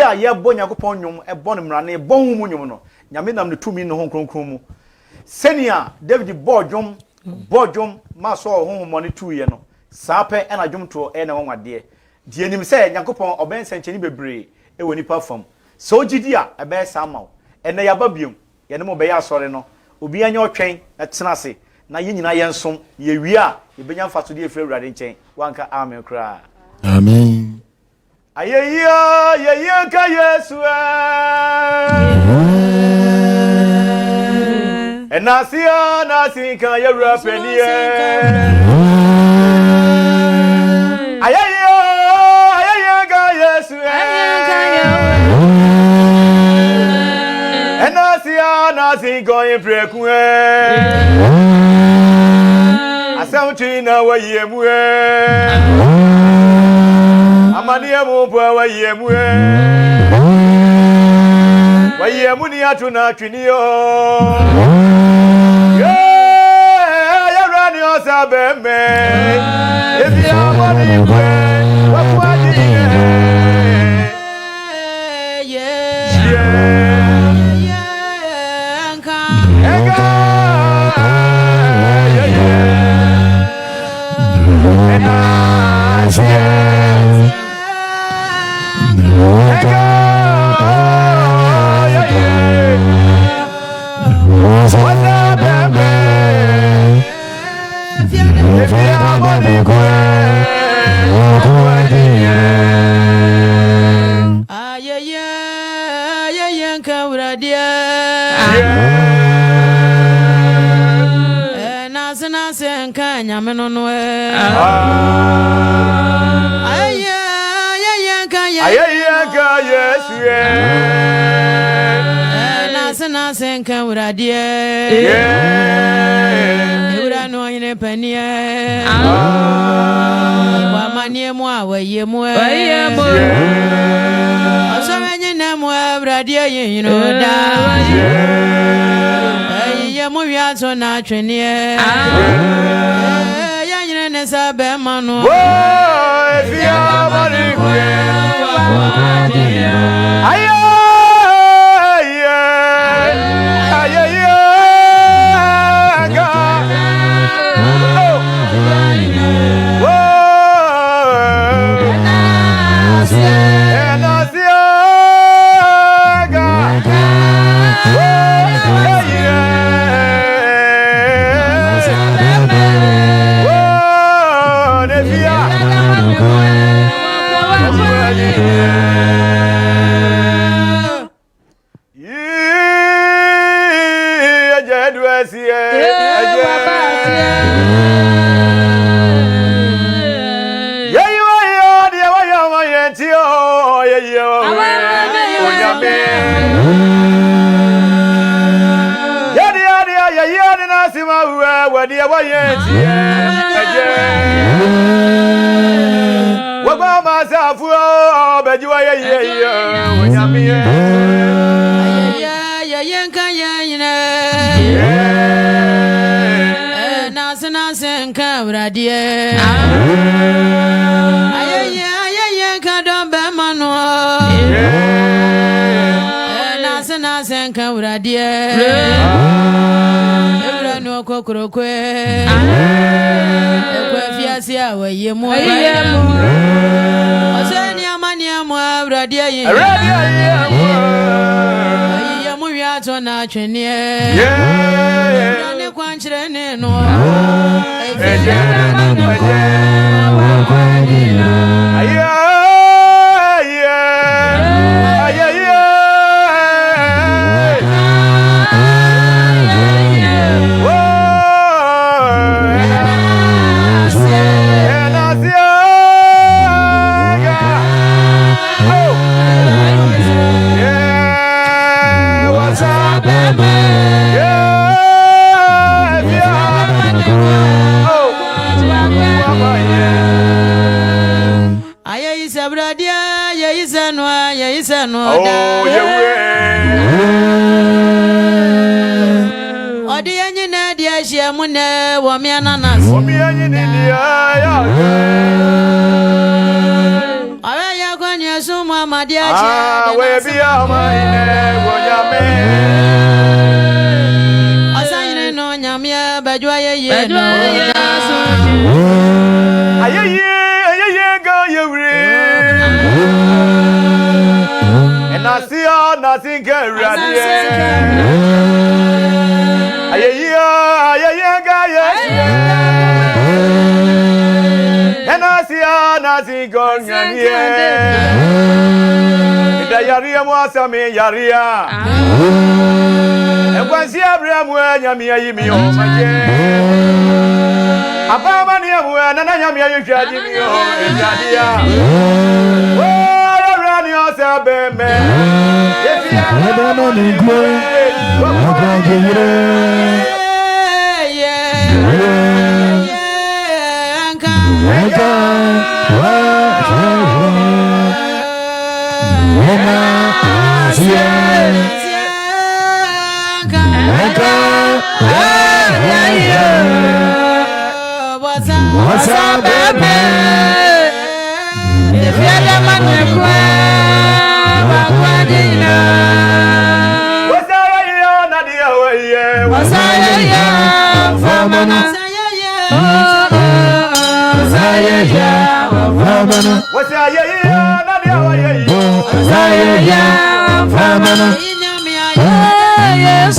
a ye bɔ Nyankopɔn nwom e bɔ no mrane bɔ hu mu nwom no nyame nam ne tumi no ho kronkron mu senia David bɔ dwom ma so ho mo ne tuye no saa pɛ na dwom to e na wonwade die nim sɛ Nyankopɔn ɔbɛn sɛnkyeni bebree e woni pa fam so gidi a ɛbɛ saa ma ene yaba biom ye ne mo bɛyɛ asɔre no obi anya ɔtwɛn na tena ase na ye nyina ye nsom ye wi a ye benya mfaso de efre Awurade nkyɛn wanka amen kra amen ayeye ye ka Yesu enasia na sinka ye wura panie ayeye ka Yesu enasia na sinka ye preku asawchi na wayemu amania mu po wayemu ni atuna twinio ya rani osabeme ebi amani kwe wakwadi Senka uradi ura no ine panie wa manie mo awaye mo osamenye na mo uradi yin no da ye mo wi aso na twene ya yin ne sabe manu efi amani kwe ayo madia we be a mine wonyame asayine no nyamia bajwa ye no ayeye ga yewre enasia nasinga rade ayeye ga yewre enasia nasinga nyamie ida yaria mo asame yaria ekwansi abraham nyamia yimi o maje ababa ni abu na nyamia yitwaji mi o ejadia o rani o se beme efia na ni gbe akajire anka What's up, baby? If you're the man who cries, what's up, Nadia? What's up, Famana? What's up, Nadia? Famana? Yes,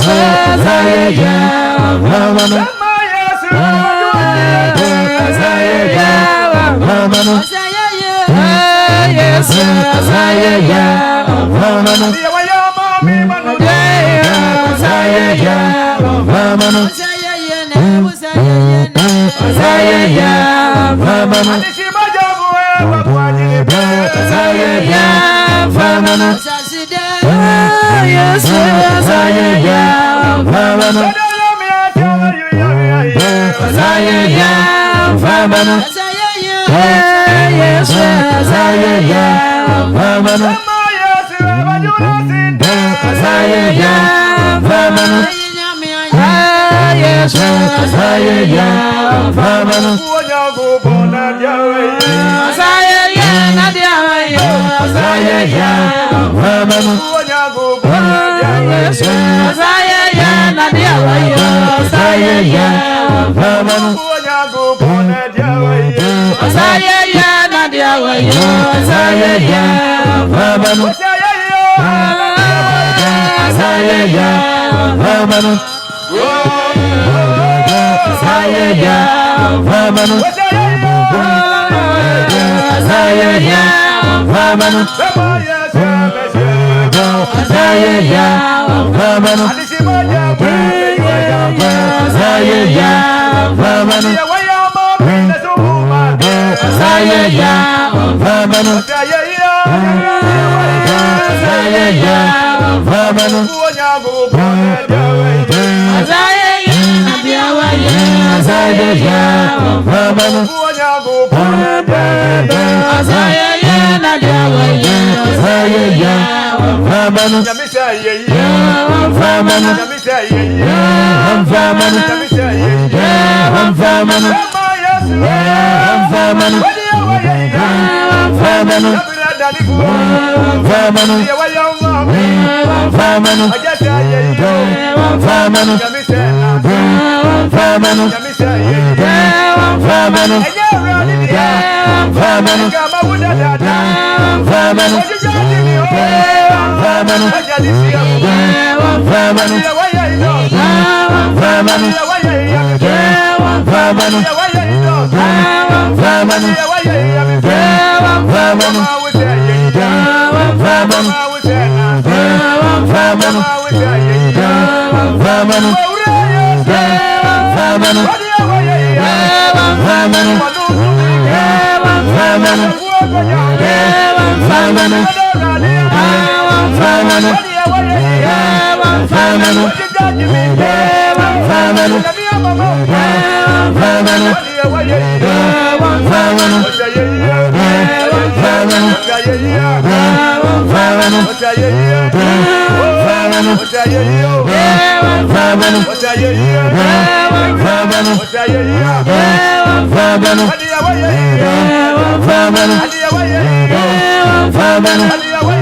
Famana.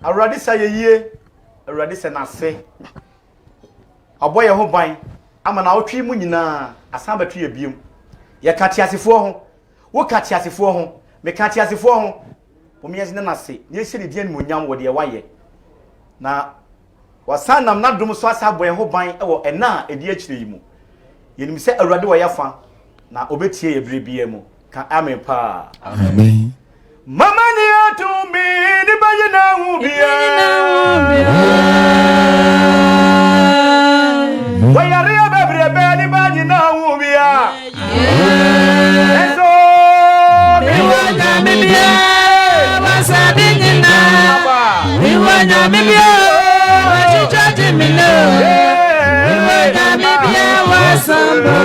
Aradisa ye Aradisa na se aboye ho ban ama na otwi mu nyina asan betu ye biem ye ka tiasefo ho wo ka tiasefo ho me ka tiasefo ho omiye ne na se ne hye ne die ne munyam wo de waye na wasan nam na dum so asa aboye ho ban e wo ena edi akire yi mu yenim se Awurade wo yafa na obetie ye brebie mu ka amen pa Amen. Mama ni atumi ni baye na hubia Wayare abebrebe ni baye na hubia Eso biwanya mibia wasadinina biwanya mibia wachichaji mino biwanya mibia wasamba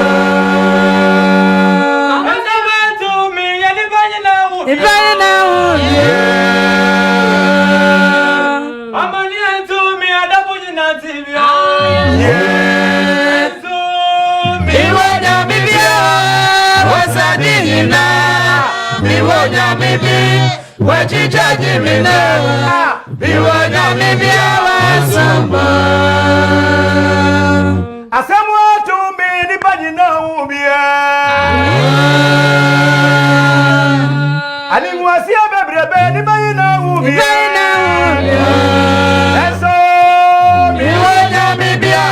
Wachichaji mina biwanya mibia wasamba Asamu atumi ni baji na ubia Ani mwasia bebrebe ni baji na ubia Eso biwanya mibia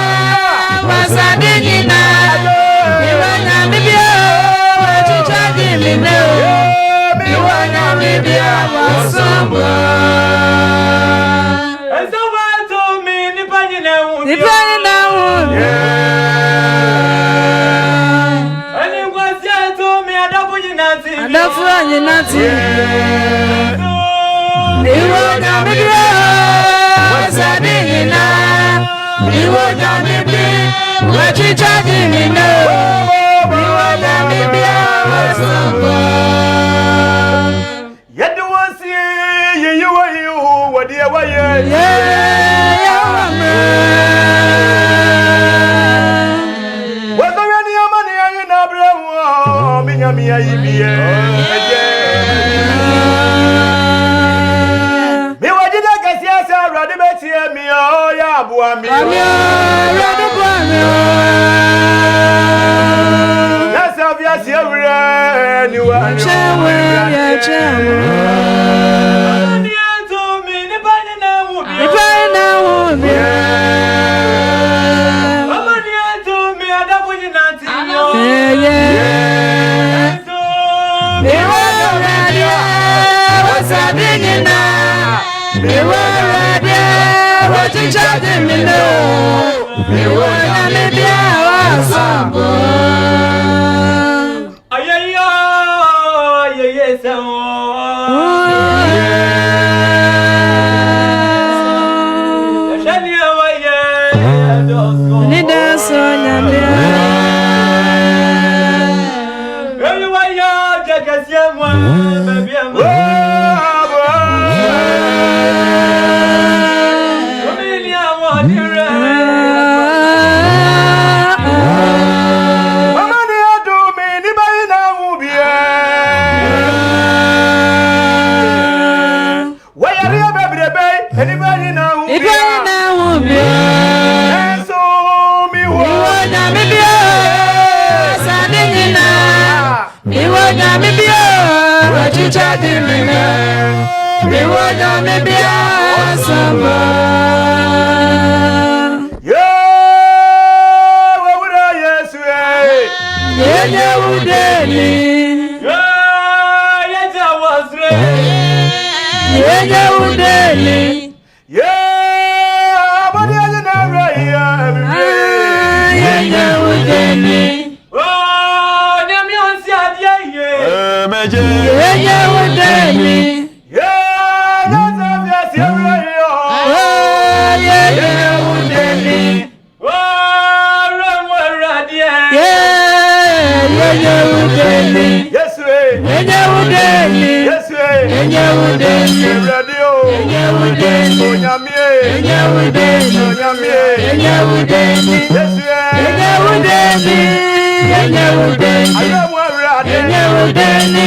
wasadinina biwanya mibia wachichaji mina biwanya mibia wasamba Eso atumi ni baji na ubia Adafanya nati Biwanya mibia wasadinina biwanya mibia wachichaji mina biwanya mibia wasamba Yedu wasi yeyewa yu wadiya waye yawame Wazawani amani ayi na brewa minyami ayi biye Mi wajida kasiasa Awurade betie mi o ya abuwa mi Awurade buwa mi Nasa vya siewure ni wa ni chewe ya chewe Ni atumi ni bani na wubi Ni bani na wubi Mama ni atumi adabu ni nati Wachichaji mino biwanya mibia wasamba Ayaya ayeye sawo Shani awaye Nida sonya bia Ewi waya jagasia mwa babia mwa Idwana ubia Enso mi wo Iwonya mibia Saningina Iwonya mibia Wachicha dimina Iwonya mibia Samba Wawura Yesu Yenye udeni Yeja wasre Yenye udeni Abadi ajina raya Yenye udeni Nyami onsi adie meje Yenye udeni Nyanza vyasi raya Yenye udeni Ramwara adie Yenye udeni Yesu Yenye udeni Yesu Yenye udeni radio Yenye udeni Onyamie Yenye udeni Onyamie Yenye udeni Yesu Yenye udeni Yenye udeni Ramwara adie Yenye udeni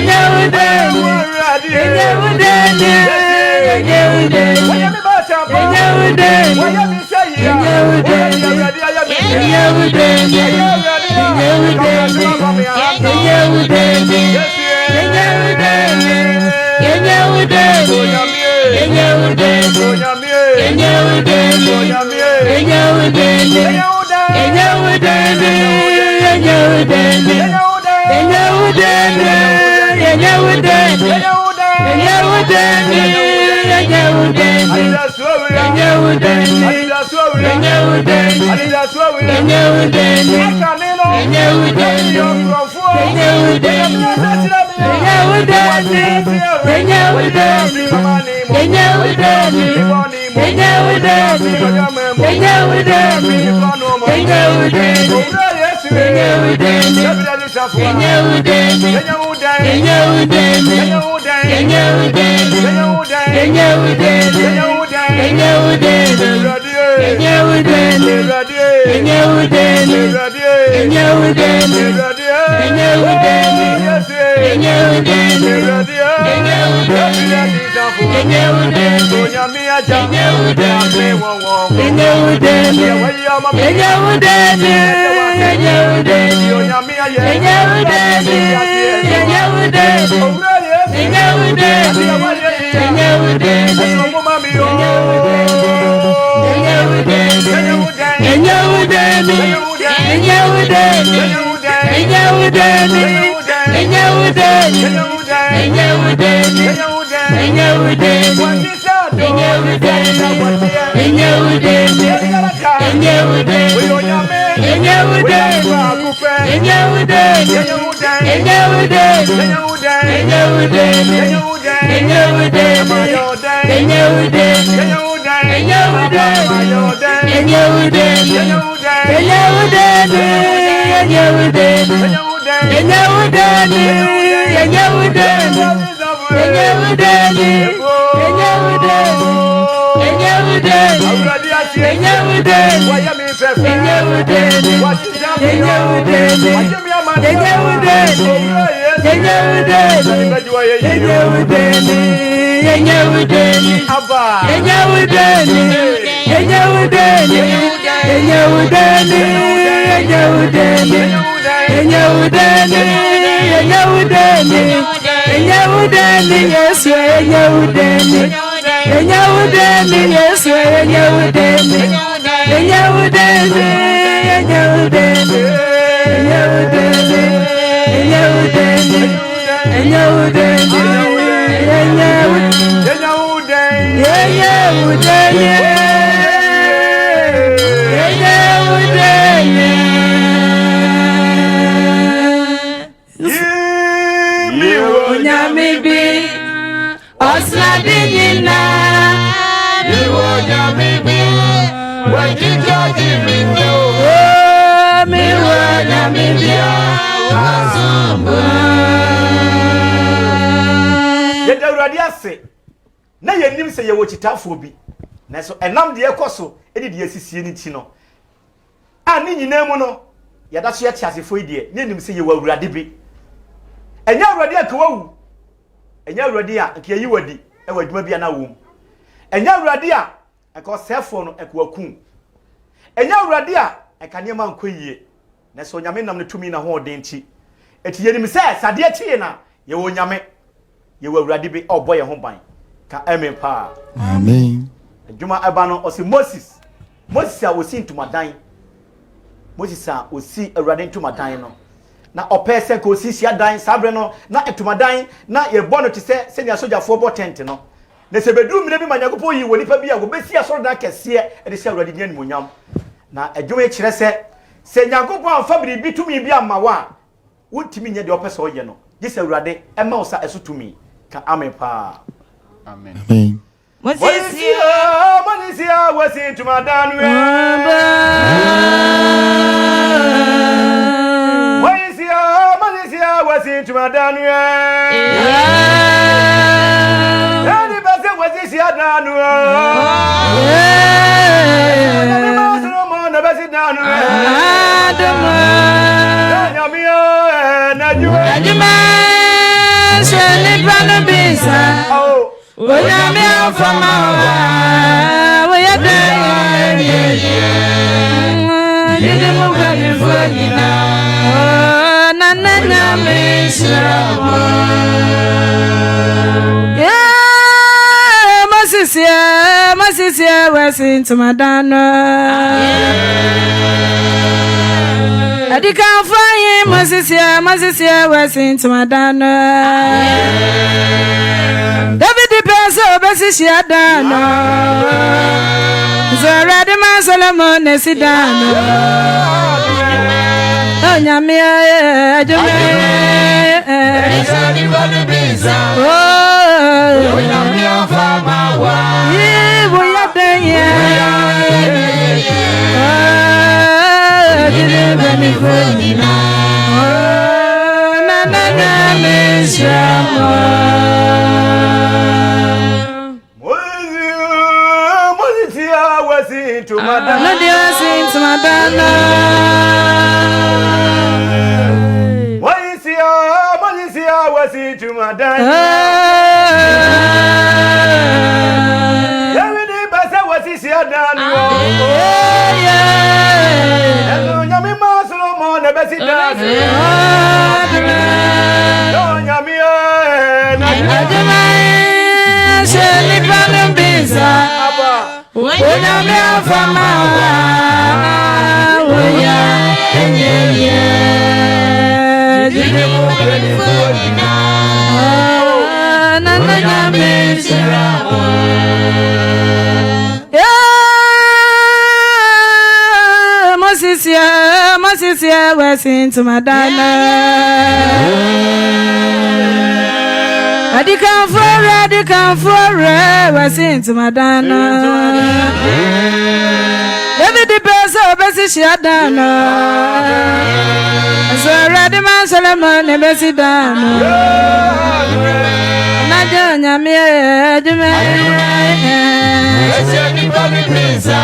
Yenye udeni Ramwara Yenye udeni Yenye udeni Yenye udeni Yenye udeni Yenye udeni Yenye udeni Yenye udeni Yenye udeni Yenye udeni Yenye udeni Yenye udeni Yenye Yenye udeni Enyawudani, Enyawudani, Enyawudani, Enyawudani, Enyawudani, yes, Enyawudani, Enyawudani, yes, Enyawudani, Enyawudani, Enyawudani, Enyawudani, Enyawudani, Enyawudani, na yenim se ye wo chitafo bi na so enam de ekoso edi de asisie ni ti no a ni nyina mu no ya da so ya tiasefo ide ne nim se ye wo awurade bi enya awurade akawu enya awurade a nke yi wadi e wadwuma bia na wom enya awurade a eka sefo no ekwaku enya awurade a eka ne ma nkoyie na so nyame nam ne tumi na ho den ti eti yenim se sade atie na ye wo nyame ye wo awurade bi obo ye ho ban ka amen pa amen adwuma aba no o se Moses a osi ntumadan Moses a osi awurade ntumadan no na opese ko osi sia dan sabre no na ntumadan na ye bo no te se nia sojafo bo tent no na se bedu mire bi manyagopo yi woni pa bi a go besi asoro dan kese e de se awurade ni animonyam na adwuma e kire se nyagopo amfa biri bi tumi bi amawa wontimi nya de opese oye no je se awurade e ma osa esotumi ka amen pa amen amen Monisia was into my down. Monisia was into my down. Any person was this year down. The best down. Oyami afama we yadai yede mo gani fodina na na na mesrama yeah masisia wesin tumadano adika fayin masisia wesin tumadano Besi adano Zara de Solomon Nesidano Onyame ajome Onyame afama wa Ibu yadenya Dile beni fonina Na na na mesamo to Madonna. No dear saints, Madonna. Monisia was into Madonna. Every day, Bassa was his year done. And Yami Solomon, the best does. No, Yami, Oyami afama oya enye dile mo beni fodina na na na mesira Mosisia wesin tumadana Adikan fore wesin tumadana David Pesa besi shiadana So ready man Solomon besi dana Najo nyame jume Eseni babi pesa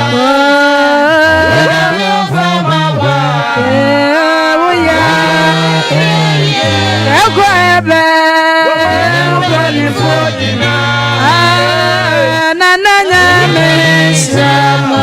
Na na na me shamo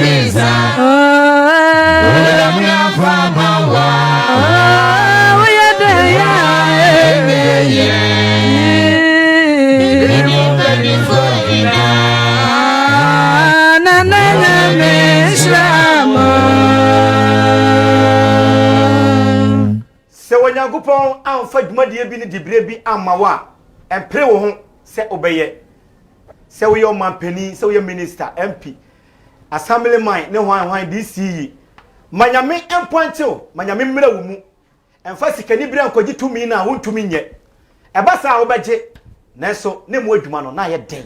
Ulisa. Ulamia Famawa. We are Se Wanyankopon amfa dwumadie bi ne dibre bi amawa empre wo ho se obeye se wo yo mampani se wo yo minister MP assemblyman ne hwan DCE manyame empointio manyame mmira wo mu emfa sikani bira nkogi tumi na wontumi nye ebasa wo beje nanso ne mu adwuma no na ye den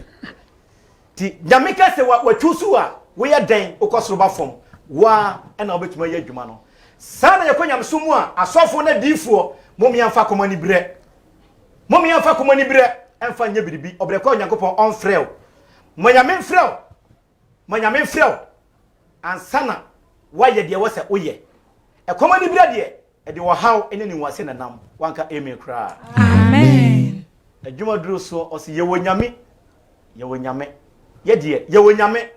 ti nyamika se wa twusu a wo ye den ukosoro ba fom wa na obetuma ye adwuma no sana yakonya msumu a asofo na difuo momiamfa komani bre momiamfa komani bre emfa nye biribi obreko onyankopon onfrel manyame frel ansana waye de wo se oye e komani bre de e de wo haw ene ni wase na nam wanka amen kra amen adwuma duro so o se ye wonyame ye de ye wonyame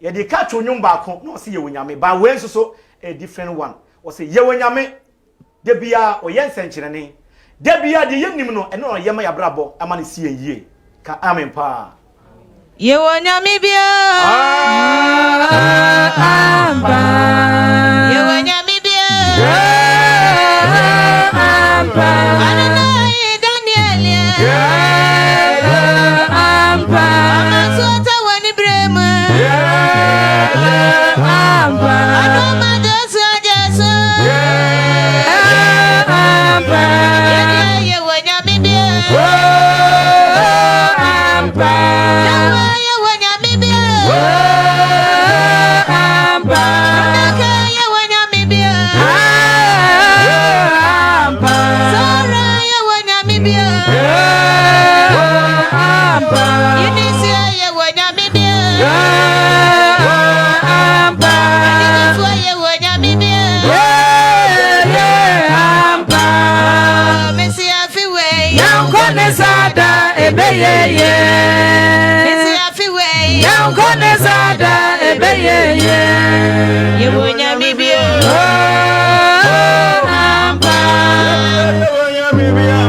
ye de ka twonwum ba ko no se ye wonyame ba wenso so a different one o se ye wonyame de bia o ye nsenkyerene de bia de yenim no eno ye ma yabrabo ama ne sie yie ka amen pa Ye wonyame bia amba ye wonyame bia amba Ananai Daniel amba Amasota wani brema amba Adoma Jesu amba Ye wonyame bia amba Ye wonyame bia amba Ye wonyame bia amba Sora ye wonyame bia amba Yinisia ye wonyame bia amba Yinifua ye wonyame bia amba Mesi afiwe yankone sada ebeyeye Mesi afiwe yankone sada ebeyeye ye wonyame bia amba Ye wonyame bia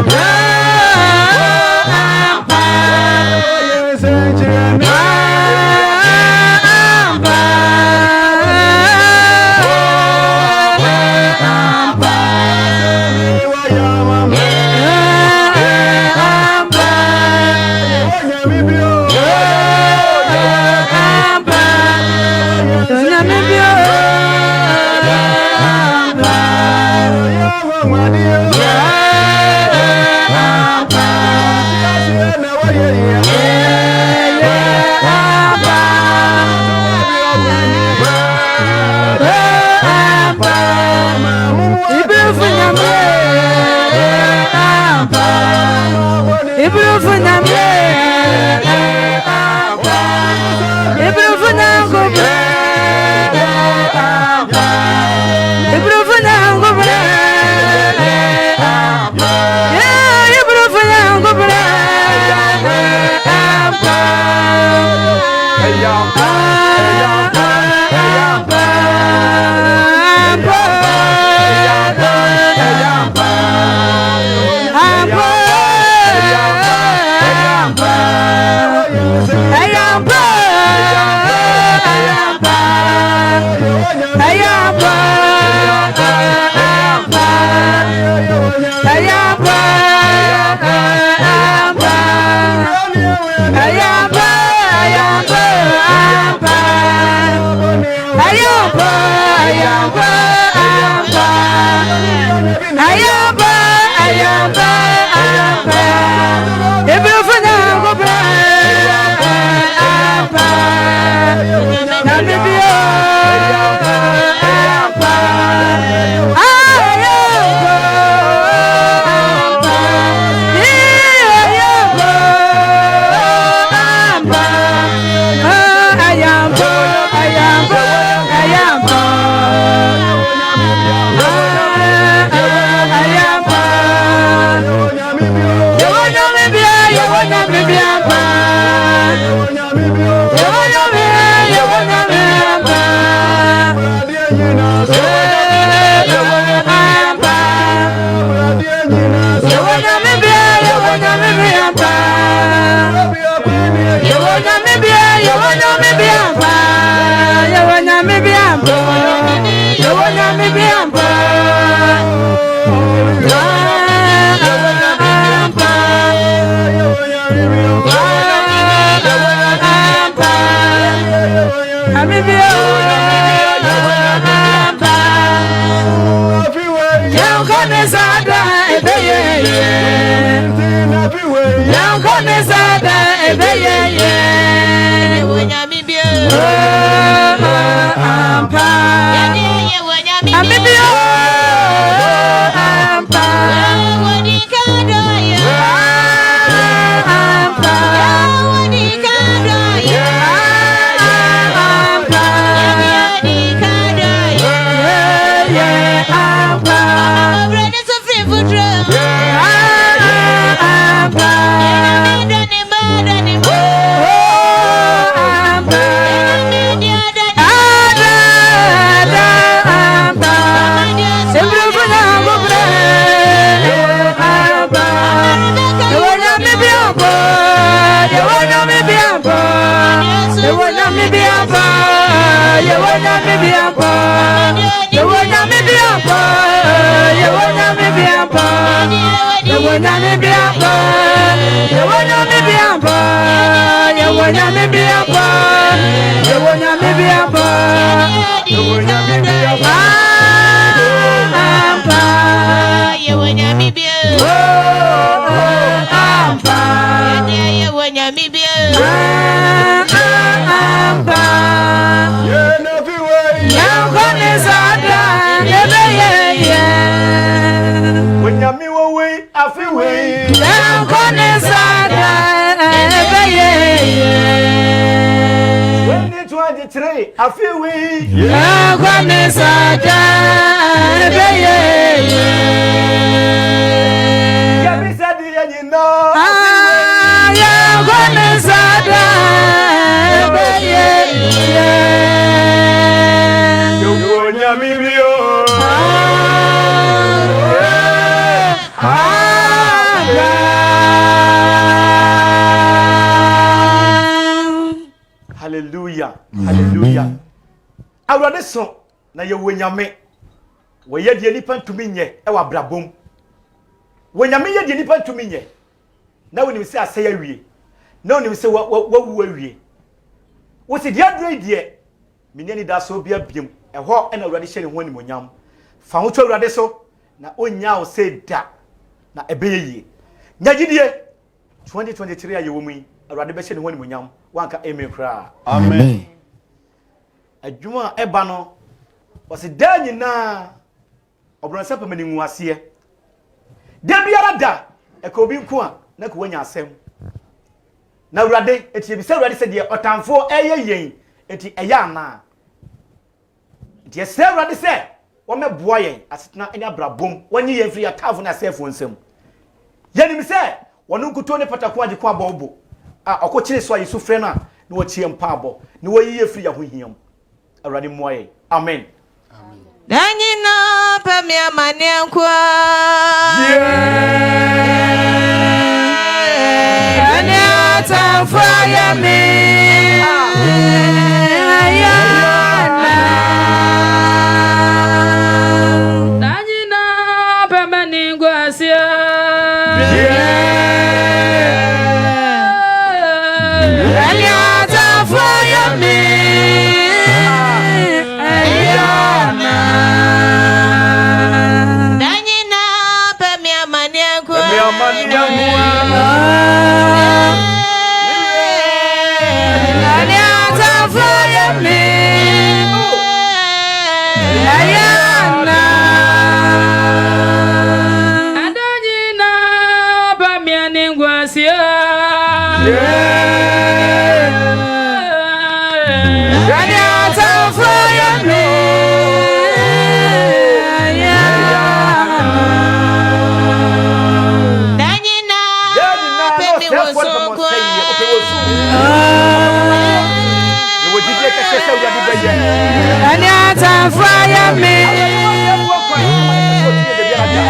biampa. You wanna me biampa. You wanna me biampa. You wanna me biampa. You wanna me biampa. You wanna me biampa. You wanna me biampa. You wanna me biampa. Ampa. You wanna me biampa. Ampa. You wanna me biampa. Ampa. Yeah, every way. Now gonna sada, never yeah. When you me away, I feel way. Now gonna sada, never yeah. When it's 23, I feel way. Now gonna sada, never yeah. Yeah, me said the you know. Now gonna sada, never yeah. You wanna me be Hallelujah. Hallelujah. Awurade so na ye wonyame. We ye de nipa ntumi nye e wa brabom. Wonyame ye de nipa ntumi nye. Na woni se ase awie. Na woni se wawu awie. Wo se dia dre die. Meni ani da so bia biem. Eho e na awurade hye ne ho animonyam. Fa ho to awurade so na onya wo se da. Na ebeye yie. Nyagidie 2023 aye wo mu yi. Awurade be hye ne ho animonyam. Wanka amen kra. Amen. Adwuma eba no wose da nyina obronsa pamani nwase da biara da e ka obi nko a na ko wanya asem na awurade etie bi se awurade se de otamfo eye yen eti eya na de se awurade se wo meboa yen asetena enya brabom wanyi yen firi atafo na asefo nsem yenim se wono nkuto ne patako age ko abobo a okokire so ayesu frɛ na na wo chie mpa abo na wo yiye firi ya ho hiam awurade moye amen. Danyina pamia manenkwa. Anya tafaya me. Danyina pamaningwa sia. Anya tafaya me. Fire me,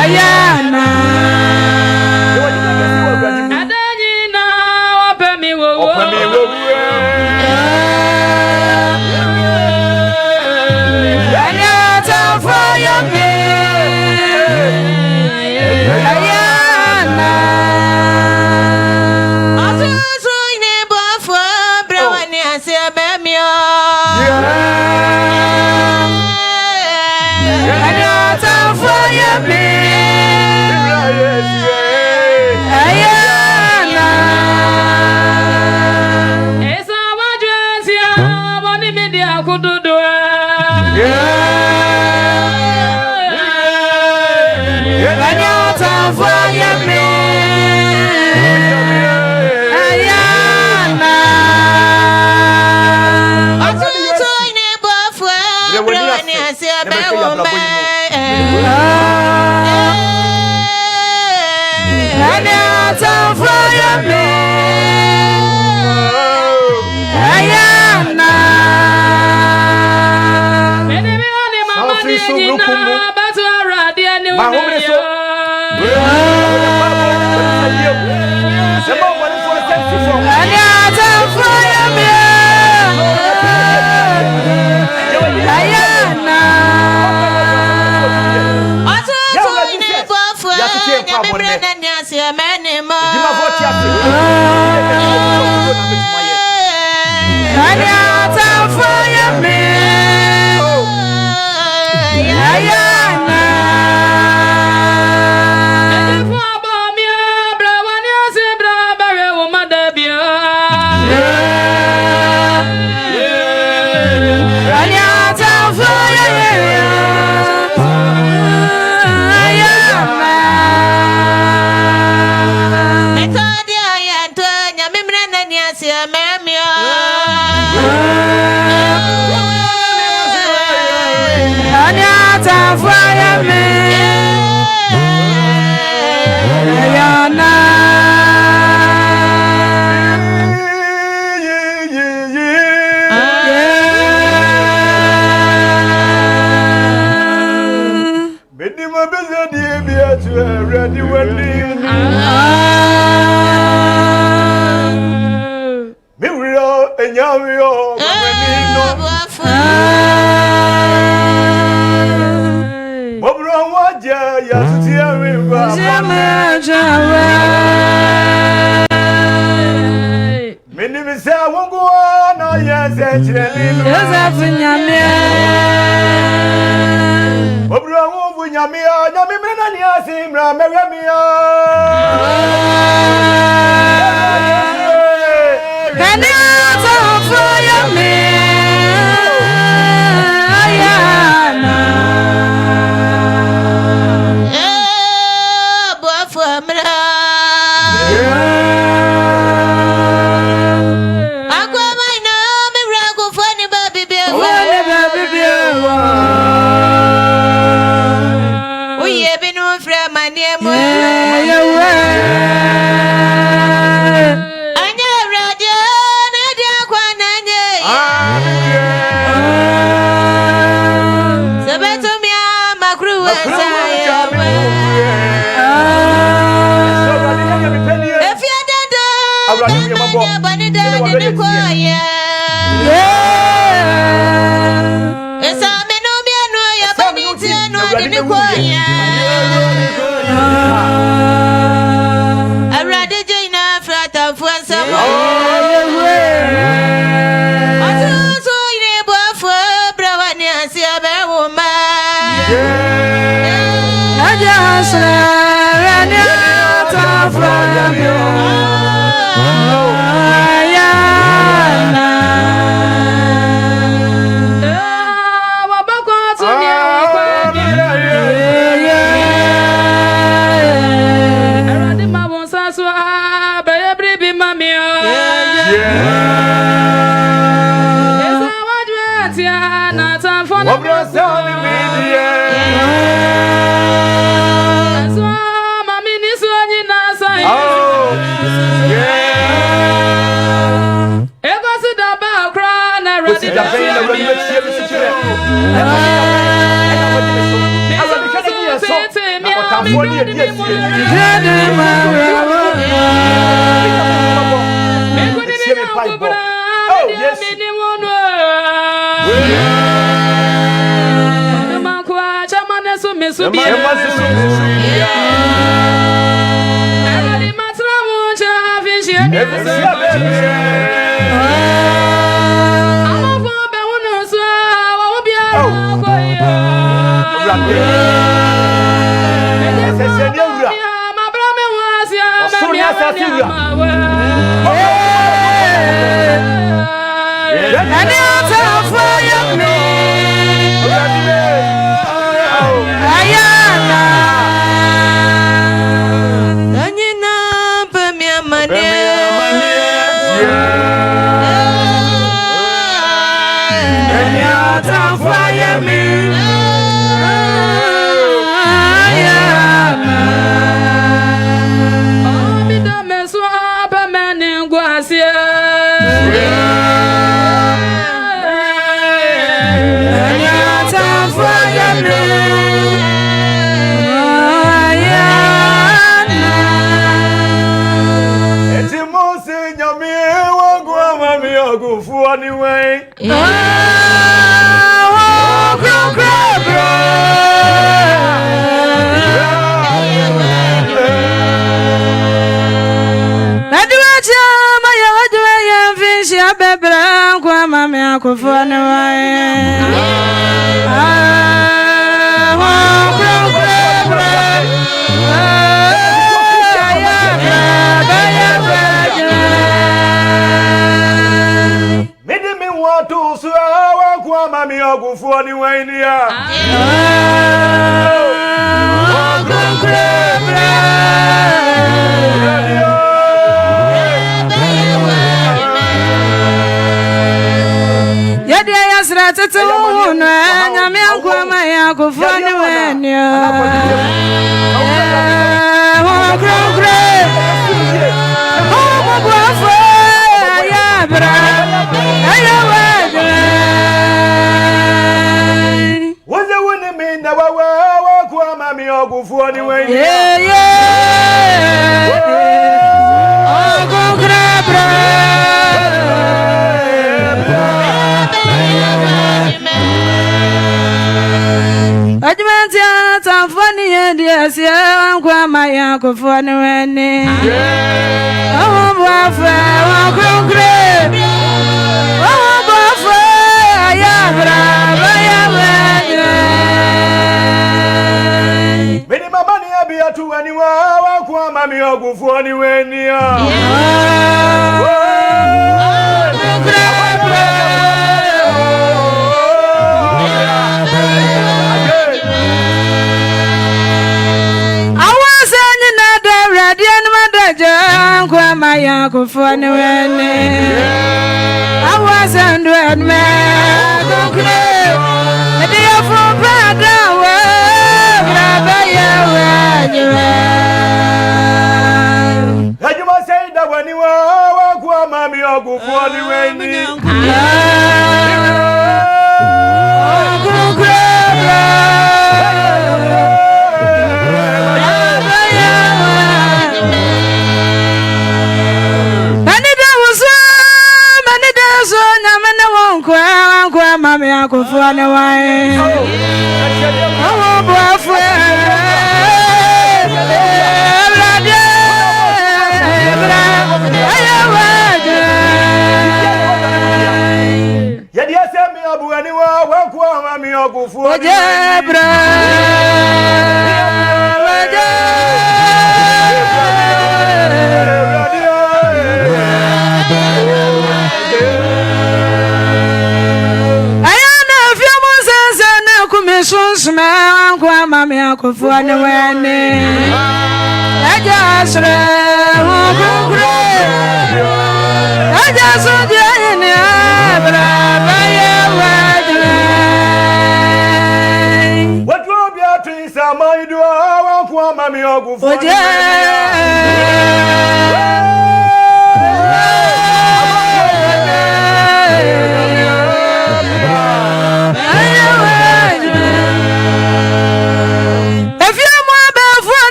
Ayana. Adanyina, open me, open me, fire me, Ayana. Also, so in a buffer, Brownie, I say, Bamia. Fire me, bonne. Nyansia menemo. Jima voti ati. Anya tafaya me. Ayana. Efu abamia brawani asibra bare wo madabia. Anya tafaya Fire me, Ayana. Bedi ma beza di ebi atu ready wedding. Me wiro enyawio wedding no. Ya tutia riba Mini misa wongo na yeze chireni Yosefu nyame Obro wongo nyame nyame mena ni asimra meremia Kani tofu yame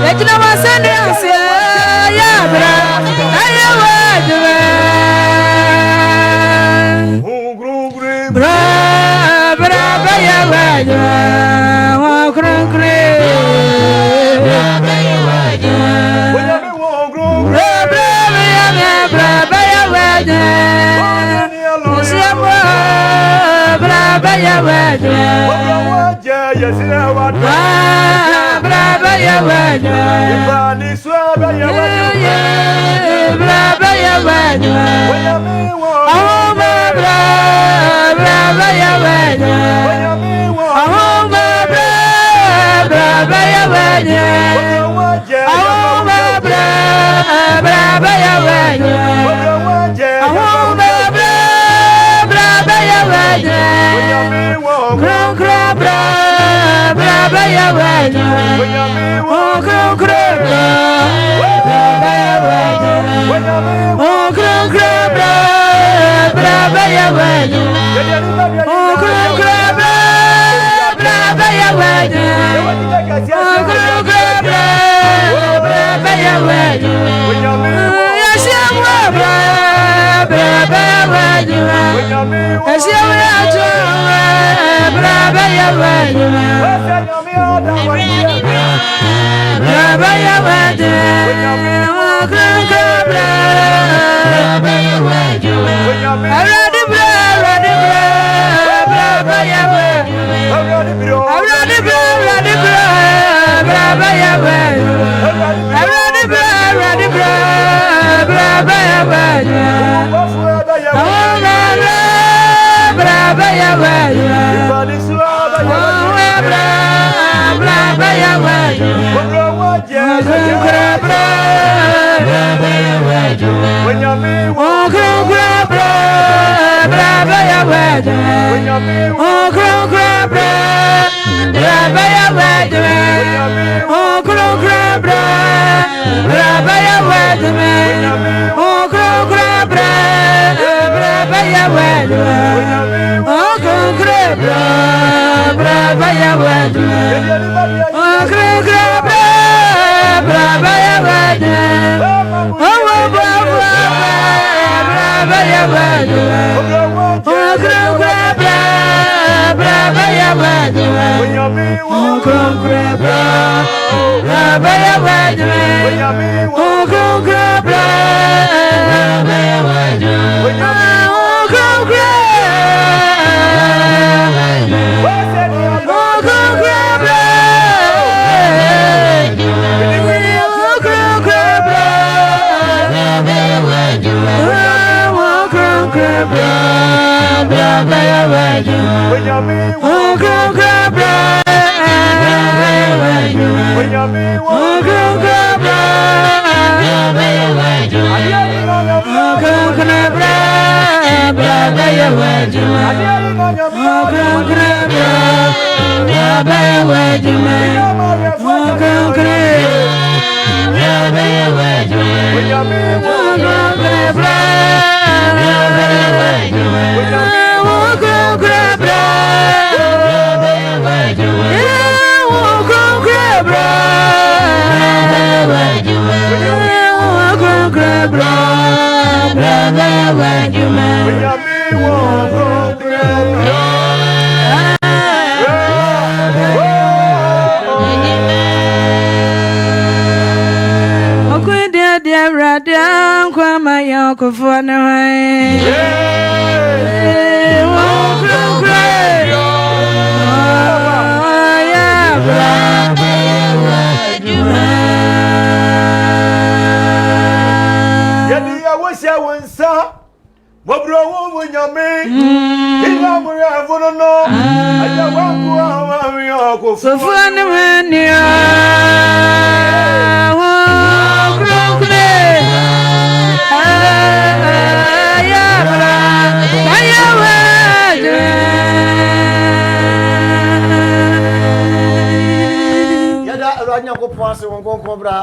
Let you know my son, yeah,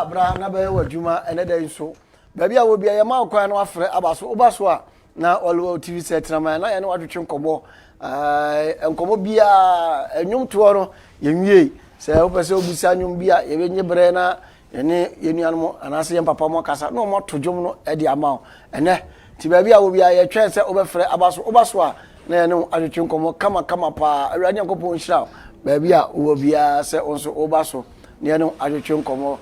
bra na be wadwuma ene da so baabi a wo bia ye ma kwan no afre abaso obaso a na olo TV set na ma na ye no adwetwe nkomo nkomo bia enwum to no ye nwie se wo pese obusa nwum bia ye benye bre na ene yenuanom anase ye papa mo kasa no mo to dwom no e di ama ene ti baabi a wo bia ye twen se obefre abaso obaso a na ye no adwetwe nkomo kama pa awurade nkopon hira baby a wo bia se onso oba so ne no adwetwe nkomo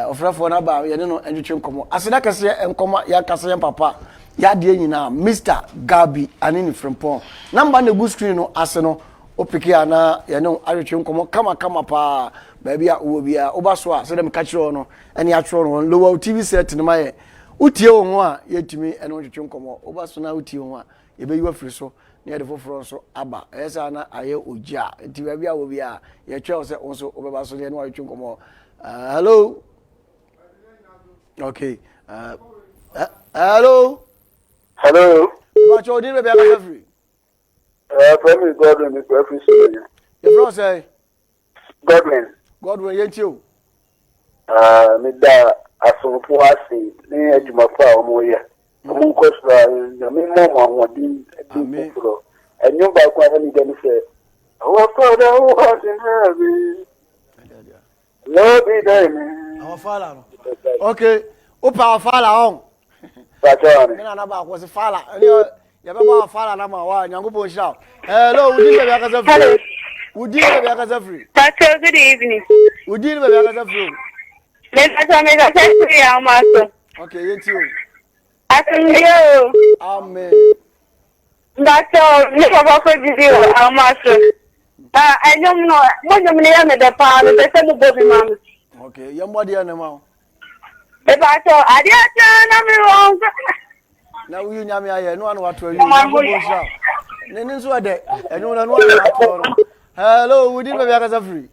ofrafo na ba ye ne no adwetwe nkomo aseda kase enkomo ya kase papa ya de nyina Mr Gabi anini Frimpong number na go screen no ase no opiki ana ye no adwetwe nkomo kama pa baby a wo bia oba so a se dem ka kire no ene atworo no lower TV set ne maye utie wo ho a yetimi ene adwetwe nkomo oba so na utie ho a ye be yiwa firi so ne de foforo so aba esa na aye oja nti baby a wo bia ye twa se onso obeba so ne no adwetwe nkomo hello okay hello But you didn't be able free. Family Godwin is every single. Your friend say Godwin you. Me da asomfo ase ni adwumafo a omo ye. Omo nkosra na me mama wodi di furo. Enyo ba kwa ni dem say, "Our Father who art in heaven, Lord be thy name." Our Father. Okay. Opa Father on. Patron. Me na ba ko se Father. Ya be ba Father na ma wa nyankopon hira. Hello, Udi be akasa free. Udi be akasa free. Pastor, good evening. Udi be akasa free. Me akasa free amaso. Okay, yenti o. Asenyo. Amen. Pastor, me baba ko video amaso. Anyom no, mo nyom ne ya me da pa, me se mo bobi mam. Okay, yambo de na ma. Pastor, adia na me won. Na uyu nyame aye no anu wato ayu nyankopon hira. Ne ni nso ade enyo na no anu wato no. Hello, Udi be akasa free.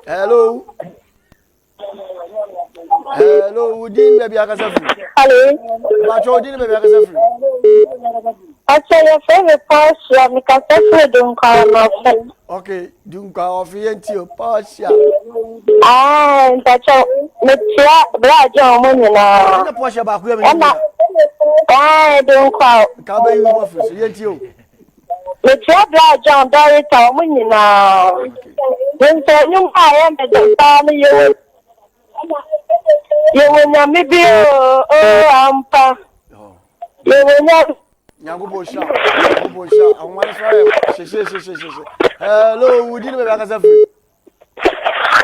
Hello, Udin baby akasa free. Hello. But Udin baby akasa free. Pastor, your favorite pastor, me ka se free don ka no. Okay, dunka ofi enti o pasha. Pastor, me tia bra jo mo nyina. Na pasha ba ku ya me. Don ka. Ka ba yu ofi so yenti o. Me tia bra jo do ta mo nyina. Nso nyum aye me de pa me ye. Ye wonya me bi ampa. Ye wonya Nyango sha. Anwan so she. Hello, Udin baby akasa free.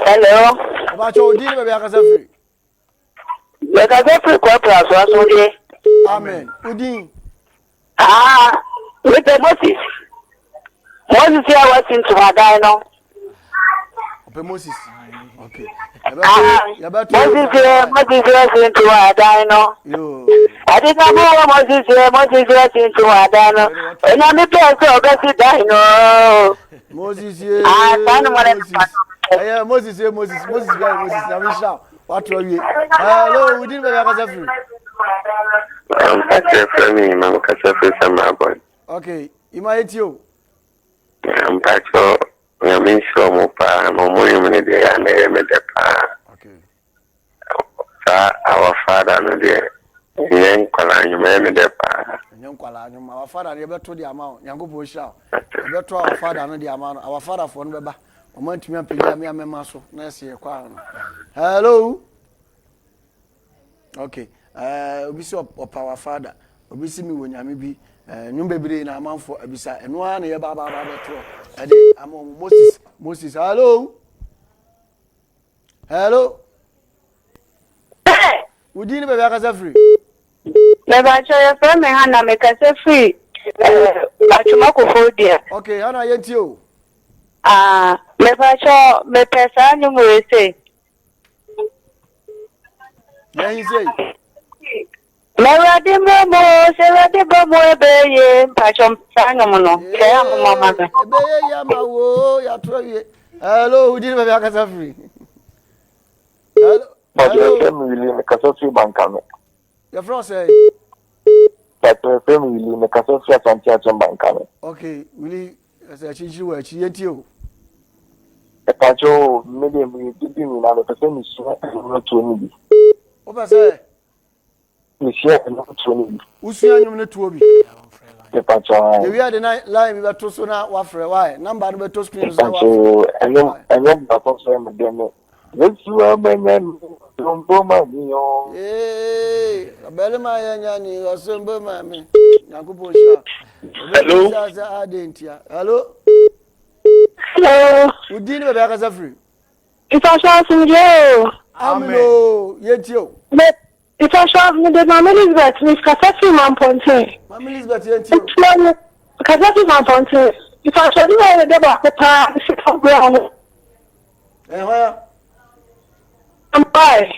Hello. Ba cho Udin baby akasa free. Me ka se free kwa pra so de. Amen. Udin. With the Moses. Moses here was into my no. Ope Moses. Okay. Moses here into my no. Yo. I did not know Moses here into my no. And I'm a person no. Moses here. Moses here. Moses. Na me shout. What are you? Hello, Udin baby akasa free. I'm kasa free Okay, ima etio. Mpacho nyamisho mopa momoyo mene de ane me de pa. Okay. Our Father no de nyen kwala nyume me de pa. Nyen kwala nyuma our Father de beto di ama nyankopon hira. Beto our Father no di ama no our Father for no beba. Omo ntumi ampenya me amema so na ese ye kwa no. Hello. Okay. Obi so our Father. Obi si mi wonyame bi nyum bebre na amanfo abisa eno a na ye ba beto ade amon Moses hello Udin be akasa free Me ba cho your friend me hana me ka se free atuma ko fodia. Okay hana yenti o me ba cho me pesa nyu mo ese yan say Meradi bomo ebeye mpachom sanga mono. Kaya mama be. Ebeye ya mawo ya troye. Hello, Udin be akasa free. Hello. Family me kasa free bankame. Your friend say. Family me kasa free asanti bankame. Okay, really as a chichi we chi yenti o. Pacho me de me bibi mi na me pese mi so no to ni bi. O pa say Mi share no to ni bi. Usia nyum ne tuo bi. The pacho. The we are the line we beto so na wa frɛ why number no beto screen so na wa. Pacho enyo ba ko so me de me. Yesu amenya Sombo Mamio. Belema yani Sombo Mami. Nyakupo sha. Hello. Hello. Hello. Udini bebe akasa free. Ifasha Sinjo. Amino yetio. Ifasha de Mama Elizabeth, Miss Kasafi Mamponte. Mama Elizabeth yetio. Kasafi Mamponte. Ifasha de deba papa sipo ground. Where? I'm by.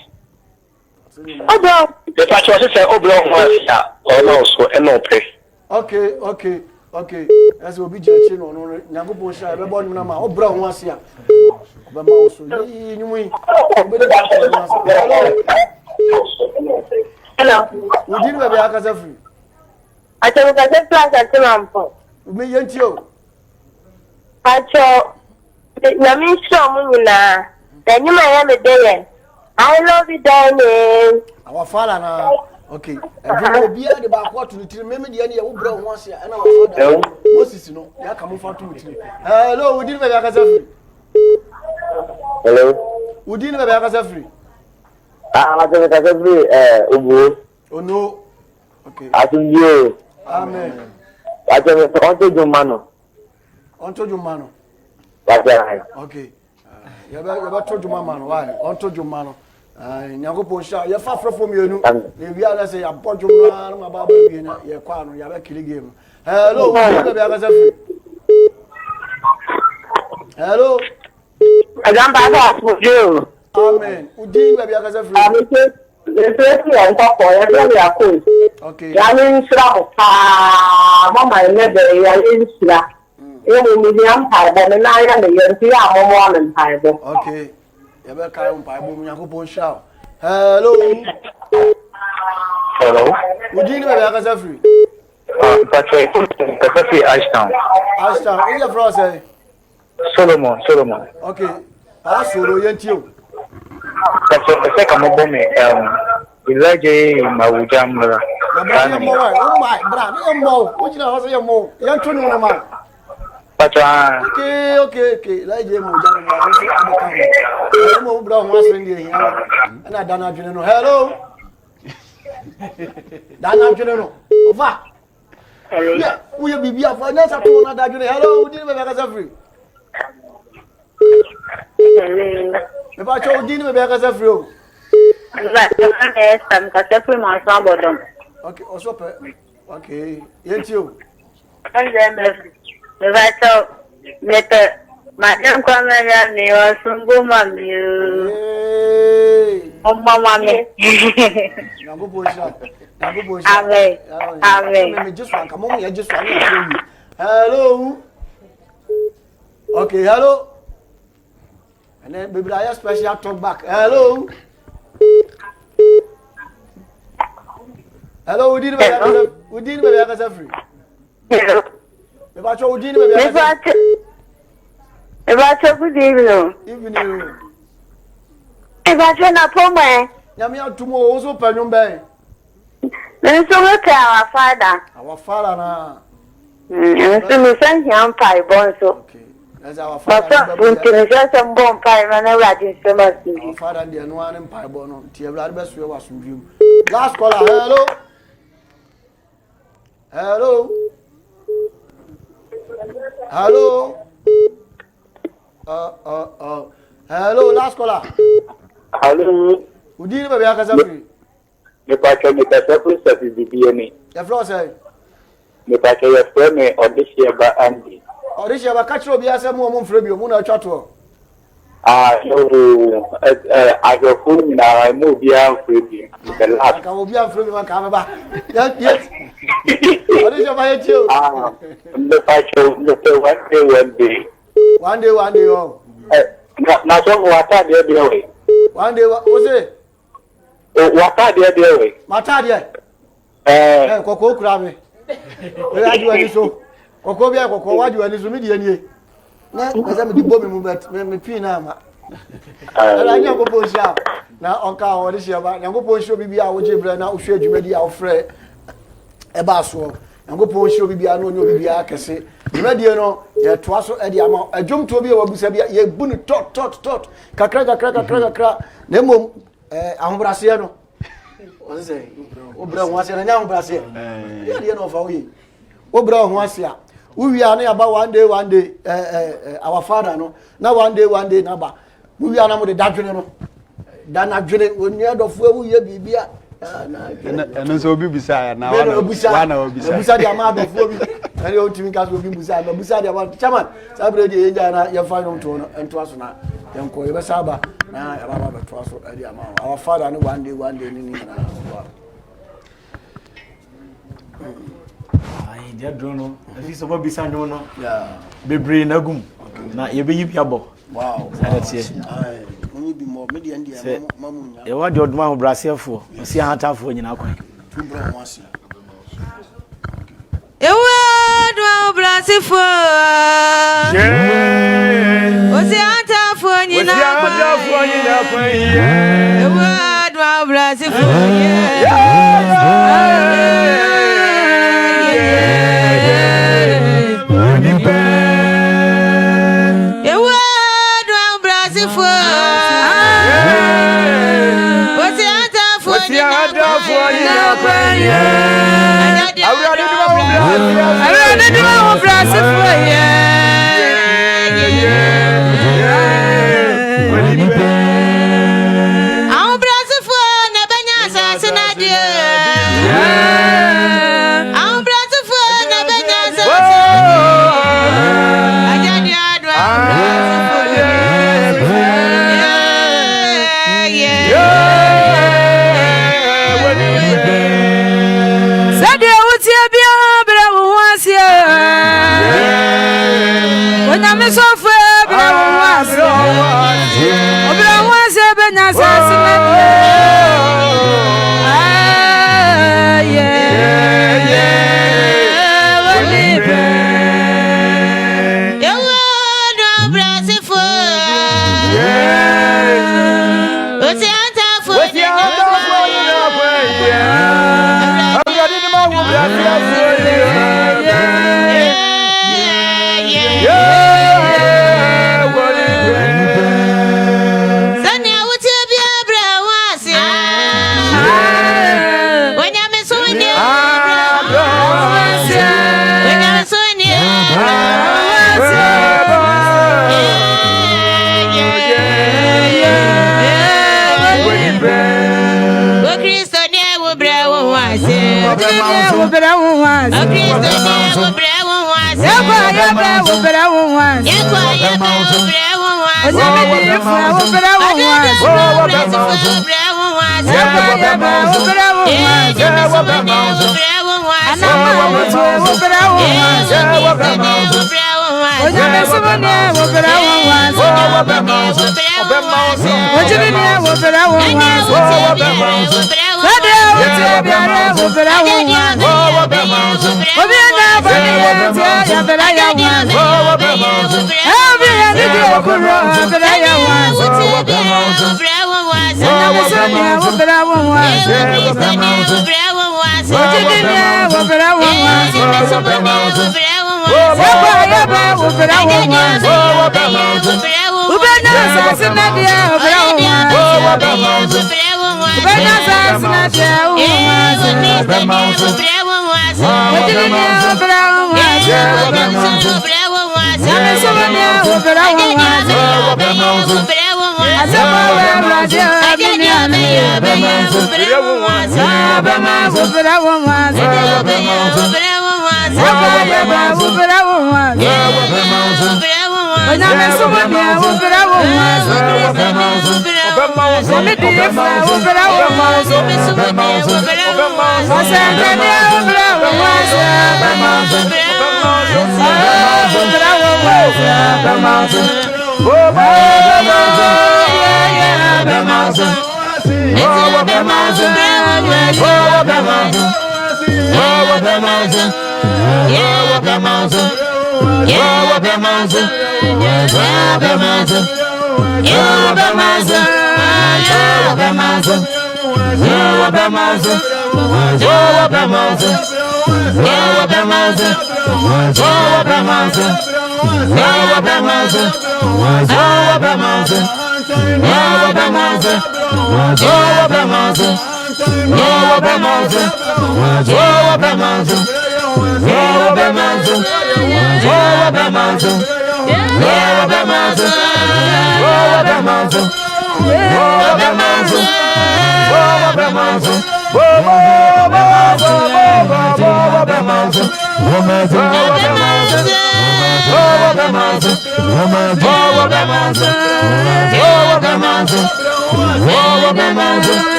Obo. The pastor said, "Oh, blow my or no, so enope." Okay. As we be judging on Nyakupo sha be born na ma obra ho ase a. Oba ma so yi nyumu. Hello. Udini bebe akasa free. Acho ka plus at Mampo. Me yentio. Acho Yami shomu na. Then you may have a day. I love you, darling. Our father na okay. Every bia de ba kwa to tiri me de ne ya wo bra ho ase a na wa father. Moses no ya ka mo fa to tiri. Hello, Udini bebe akasa free. Hello. Udini bebe akasa free. I said, Ubu. Oh no. Okay. I think you. Amen. I said, "Onto Jumano." Onto Jumano. That's right. Okay. You better to Jumano. Why? Onto Jumano. Nyakupo sha ye fa frofo mienu. E wi ala say abodwo na ma ba ba wi na ye kwa no ya be kili game. Hello, Udini bebe akasa free. Hello. Agamba ba fujo. Amen. Udini bebe akasa free. Let's on top of every Okay. Yamin Sra, Mamma, never in Sra. You medium pie, but an eye and the Yantia, and pie. Okay. You better carry on Bible Nyakupo sha. Hello. Hello. Udini bebe akasa free. Patrick, Pacific Ashtown. Ashton, in your front say. Solomon. Okay. Para soro yentio. That's the second of me. Elijah Mawujamra. Oh my, brother, mo. What you know say mo? Yan tunu na ma. But Okay. Like you mo jam na say abaka. Mo bra ho asen dey here. Na dana dwene no. Hello. Dana dwene no. Ova. Hello. Yeah, we be bia for na sa to na da dwene. Hello, Udini bebe akasa free. Me ba cho Udini bebe akasa free o. I'm Kasafi Mampo. Okay, also pe. Okay. Yentio. And then the vital letter. Madam Kwamanya, you are some good mammy. Oh, mamma. Amen. Just one. Come on, just one. Hello. Okay, hello. And then baby, I special talk back. Hello. Hello, Udini bebe akasa free. Hello. Me ba cho Udini bebe akasa. About a good evening. Evening. About a poem. Nyame atumo also panyum ben. Then so look at our father. Our father na. And so we send him pie bonso. Okay. That's our But father. we can just some bomb pie and I read so much. Our father dey no one pie bono. Tie blad be so was ndwum. Last caller. Hello. Hello. Hello, last caller. Hello. Udini bebe akasa free. Me Patrick, me Patrick, BBN. The floor say. Me Patrick, your me audition by Andy. Audition ba catch obi asem mo mfre bi mo na atwa to. So I go phone now. I move beyond free. The last. Ka obi amfre bi man ka ba. Yes. Audition ba yetio. Me Patrick, one day. One day oh. Na so water there the way. One day what say? Water there the way. Mata there. Koko kura me. We adu ani so. Koko bia koko wadu ani so me die nie. Na se me di bo me mu bet me pin na ma. Ala nya ko bo sha. Na onka wo de sha ba. Nya ko bo sho bibia wo je bre na wo hwe adwuma di a wo frɛ. E ba so. Yankopɔn hye obi bia no onye obi bia kese dwumadie no ye toa so ade ama adwom to bi e wabusa bia ye bu ne tot kakra na mom ahobrase no wọ́n sẹ́ obìnrin wọn ase na nya ahobrase ye de no fa wo yi obìnrin wọn ase a we are na ba one day our father no na one day na ba we are na mo de dadwene no da na dwene oni adofo ewu ye bibia eno so obi bisa na wana obisa obisa dia ma adofo bi ani o timi ka so obi bisa na bisa dia ba chairman sabre de yenja na ye fa no to no ento aso na yenko ye be saba na ya ba to aso ade ama our father no one day ni na ai dia drono afi so bisa nyo no bebre na gum na ye be yipi abo wow that's monyi bi mo media ndia mamunya e wa de oduma ho brasefo osi ahatafo nyina kwan tubro wasi ewa do brasefo osi ahatafo nyina kwan ewa do brasefo Yeah,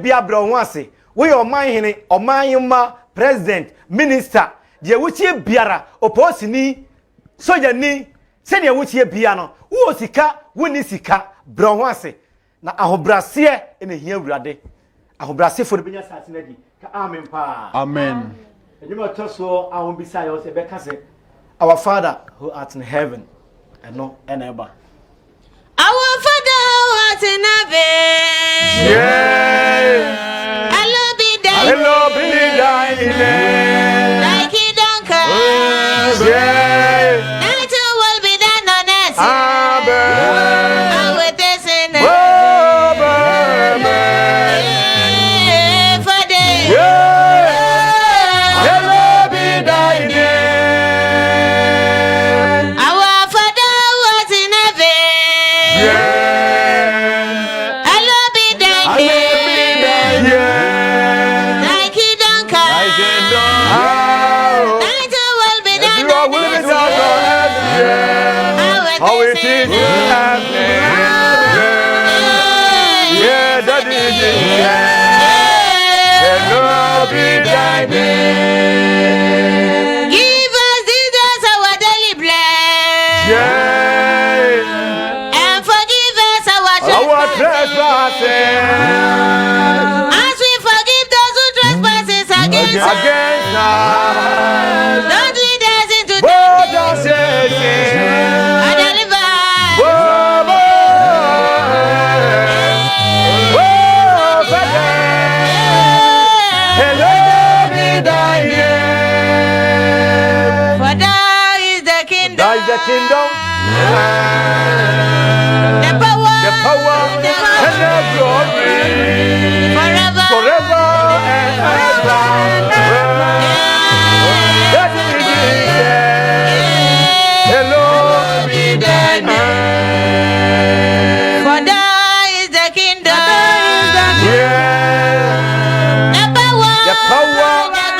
Bia bro wase we oman hene oman yima president minister je wuchie biara oposini soja ni se ne wuchie bia no wo sika woni sika bro wase na ahobrase ene hia wurade ahobrase fo de benya sase na di ka amen pa Amen. Ejima toso ahon bisa yo se be ka se our father who art in heaven eno eneba Our Father who art in heaven. yeah Hallowed be thy hello be thy name Thy kingdom come. yeah Thy will be done on earth. amen How it is in heaven. For thee. hello be thy name Our Father who art in heaven. Hallowed be thy name. Thy kingdom come. Thy will be done on earth. How it is in heaven. Give us this day our daily bread. And forgive us our trespasses. As we forgive those who trespasses against us. Don't lead us into temptation. And deliver us. For thou is the kingdom, Thy is the kingdom, the power, and the glory, forever. forever and ever. That is it. Hello, be thy name. For thou is the kingdom, Yeah, the power,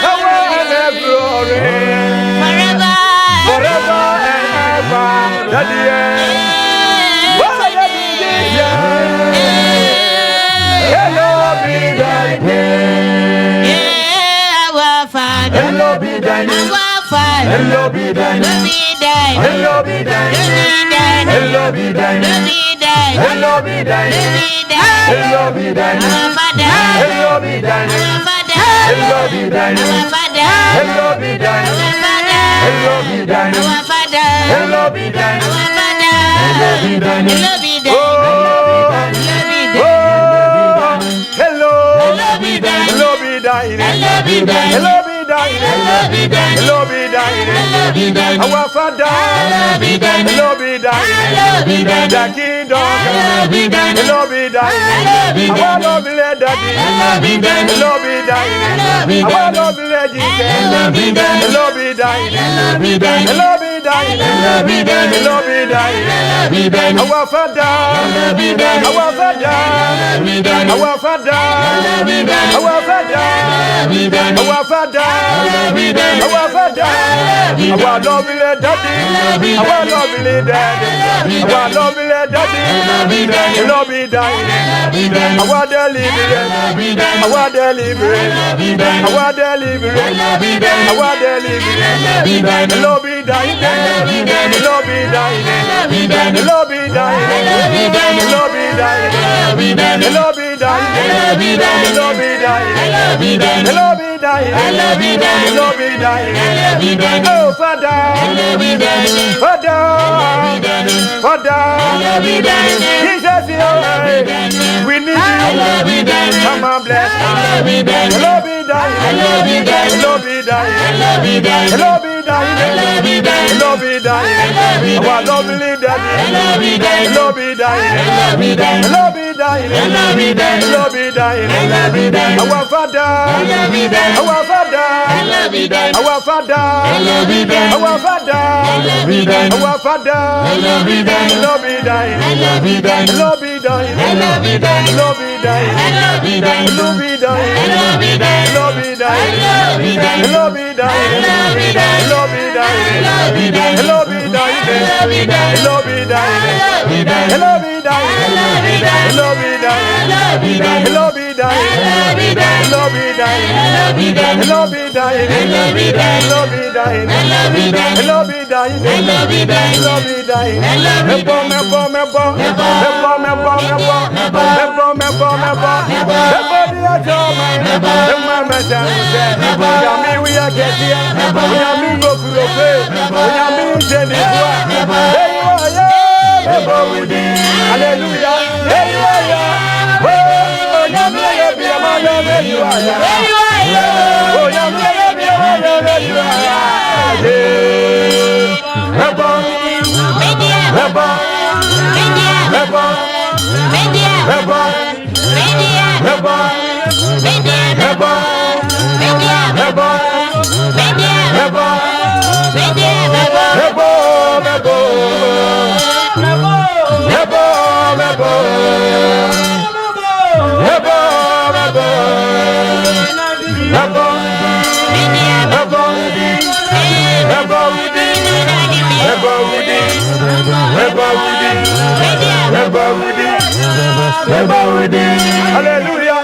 and the glory, forever. forever and ever. That is it. Hello, be thy name. Yeah, our Father, Hello, be thy name. our Father, Hello, be thy name. be thy name, Hello, be thy name. Hello, be thy name. be thy name, Hello, be thy name. be thy name. Hello, be thy name. Our Father, Hello, be thy name. our Father, Hello, be thy name. our Father, Hello, be thy name. our Father, Hello, be thy name. our Father, Hello, be thy name. our Father, Hello, be thy name. Hello, be thy Oh, hello. Hello, be thy name. Hello, be thy name. Hello, be thy name. Hello, be thy name. Hello, be thy name. Hello, be thy name. Hello, be thy name. Our Father. Hello, be thy name. Hello, be thy name. Hello, be thy name. The kingdom. Hello, be thy name. Hello, be thy name. Hello, be thy Our name. lovely daddy. Hello, be thy name. Hello, be thy name. Hello, our love will Jesus. The love be dying. The love be dying. The love be dying. Our Father. Our Father. Our Father. Our Father. Our Father. Our Father. Our lovely daddy. Our lovely daddy. Our lovely daddy. The love be dying. Our deliverance. Our deliverance. Our deliverance. Our deliverance. The love be dying. The love be dying. The love be dying. The love be dying. The love be dying. The love be dying. The love be dying. The love be dying. Oh Father, Father, Father, Jesus, we need you. Come and bless us. The love be dying. The love be dying. The love be dying. The love be dying. Our lovely daddy. The love be dying. The love be dying. The love be dying. Our Father. Our Father. Our Father. Our Father. Our Father. The love be dying. The love be dying. The love be dying. The love be dying. The love be dying. The love be dying. The love be dying. The love be dying. The love be dying. The love be dying. The love be dying. The love be dying. The love be dying. The love be dying. The love be dying. The love be dying. The love be dying. The love be dying. The love be dying. Me bo me bo me bo. Me bo me bo me bo. Me bo me bo me bo. Me bo di ajoma. Me ma me janse. Ya mi we a get here. Ya mi go kurope. Ya mi jeni kwa. Hey wa ya. Me bo we di. Hallelujah. Hey wa ya. Oh ya mi ya bi ma ya me you are ya. Oh ya mi ya bi ma ya me you are ya. Me bo. Me bo. Me bo. Me bo. Rebo, Rebo, Rebo, Rebo, Rebo, hallelujah.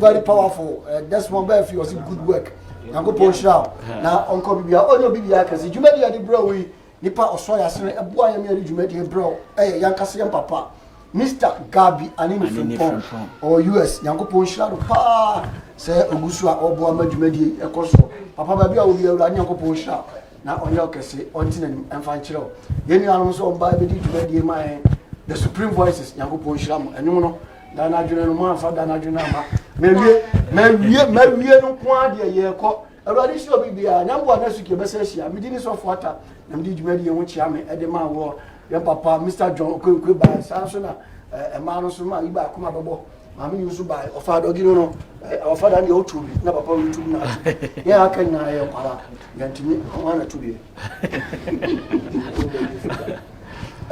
very powerful. That's one very few good work. I'm going to push out now. Uncle Bibia, oh no, Bibia, because you made the bro. We nipa osoya sene a boy am here. You made the bro. Hey, Yankasian Papa, Mr. Gabi, and from or US. Yanko push out. Pa say Ogusua or Boama Jumedi, a course. Papa Babia will be a Yanko push out. Now on your case, on tin and find chill. Then you are also by the Jumedi, my the supreme voices, Yanko push out, and you know. Dana Juna man for Dana Juna. Maybe no quantity a year call. A radical be a number of next message. I mean, this of water. And did you ready in which I am at the man war? Your papa, Mr. John, could buy Samsona, a man of Suma, Iba, Kumabo. I mean, you should buy or father, you know, our father and the old two, never probably two now. Yeah, I can I am to me, 1 or 2 years.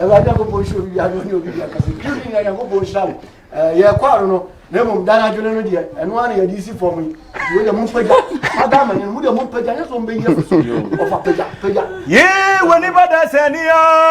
I never push you, I don't know, because including I never push down. Yeah, quite no. Nemo Dana Juno dear, and one year DC for me. With a moon pega, Madame, and with a moon pega, just on being of a pega. Yeah, whenever that's any.